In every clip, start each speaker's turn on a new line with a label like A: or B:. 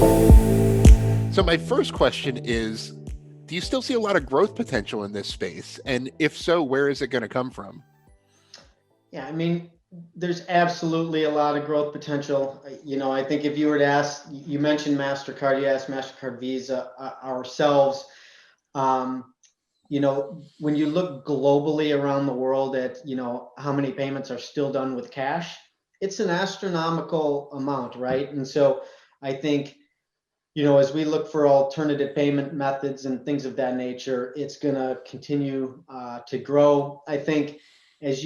A: So my first question is, do you still see a lot of growth potential in this space? And if so, where is it going to come from?
B: Yeah, I mean, there's absolutely a lot of growth potential. I think if you were to ask, you mentioned MasterCard, you asked MasterCard, Visa, ourselves. Um, when you look globally around the world at, how many payments are still done with cash, it's an astronomical amount, right? And so I think, as we look for alternative payment methods and things of that nature, it's going to continue to grow. I think as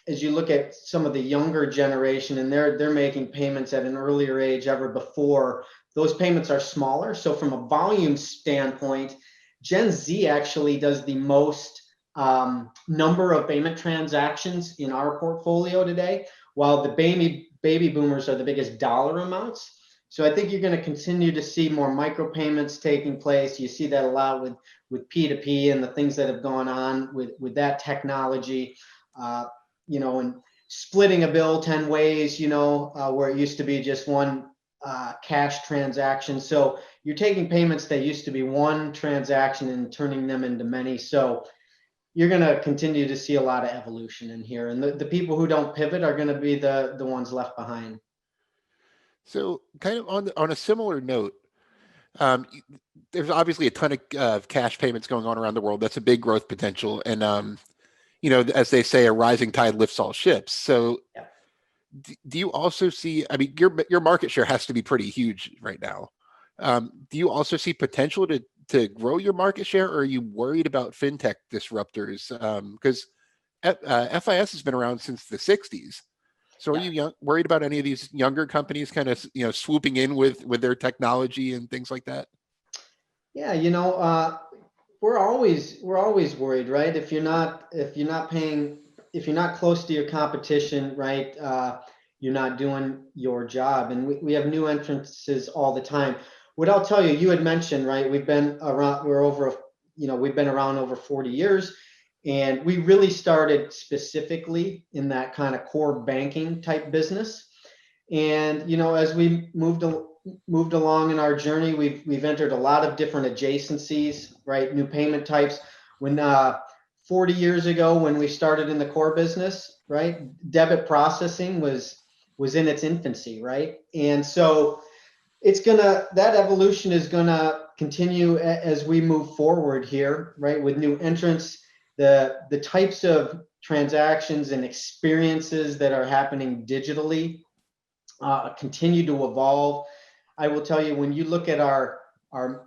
B: as you look at some of the younger generation and they're making payments at an earlier age ever before, those payments are smaller. So from a volume standpoint, Gen Z actually does the most number of payment transactions in our portfolio today, while the baby boomers are the biggest dollar amounts. So I think you're going to continue to see more micropayments taking place. You see that a lot with P2P and the things that have gone on with that technology, and splitting a bill 10 ways, where it used to be just one cash transaction. So you're taking payments that used to be one transaction and turning them into many. So you're going to continue to see a lot of evolution in here. And the people who don't pivot are going to be the ones left behind.
A: So, kind of on a similar note, um, there's obviously a ton of cash payments going on around the world. That's a big growth potential, and as they say, a rising tide lifts all ships. So,
B: Yeah.
A: do you also see? I mean, your market share has to be pretty huge right now. Do you also see potential to grow your market share, or are you worried about fintech disruptors? Because FIS has been around since the '60s. So are
B: Yeah.
A: you worried about any of these younger companies kind of swooping in with their technology and things like that?
B: Yeah, we're always worried, right? If you're not close to your competition, right, you're not doing your job. And we have new entrances all the time. What I'll tell you, you had mentioned, right, we've been around over 40 years, and we really started specifically in that kind of core banking type business. And as we moved along in our journey, we've entered a lot of different adjacencies, right? New payment types. When 40 years ago, when we started in the core business, right, debit processing was in its infancy, right? And so that evolution is gonna continue as we move forward here, right? With new entrants, the types of transactions and experiences that are happening digitally continue to evolve. I will tell you, when you look at our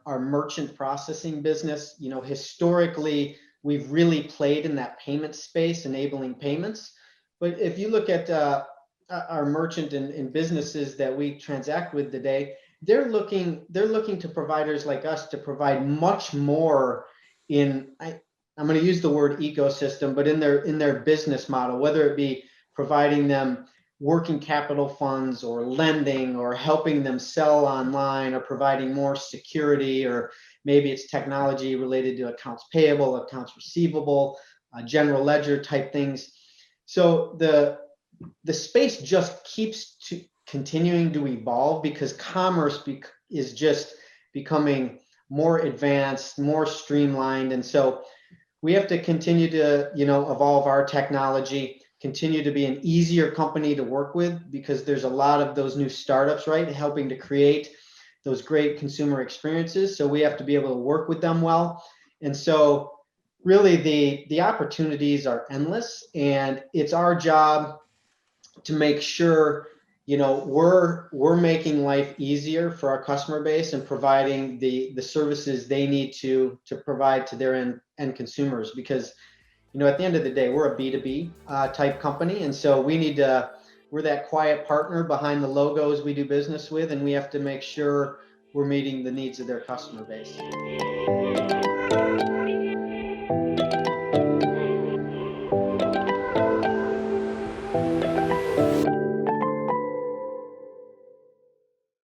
B: merchant processing business, historically we've really played in that payment space, enabling payments. But if you look at our merchant and businesses that we transact with today, they're looking to providers like us to provide much more I'm going to use the word ecosystem, but in their business model, whether it be providing them working capital funds or lending or helping them sell online or providing more security, or maybe it's technology related to accounts payable, accounts receivable, general ledger type things. So the space just keeps continuing to evolve because commerce is just becoming more advanced, more streamlined. And so we have to continue to evolve our technology, continue to be an easier company to work with, because there's a lot of those new startups, right, helping to create those great consumer experiences. So we have to be able to work with them well. And so really the opportunities are endless, and it's our job to make sure we're making life easier for our customer base and providing the services they need to provide to their end consumers. Because at the end of the day, we're a B2B type company, and so we're that quiet partner behind the logos we do business with, and we have to make sure we're meeting the needs of their customer base.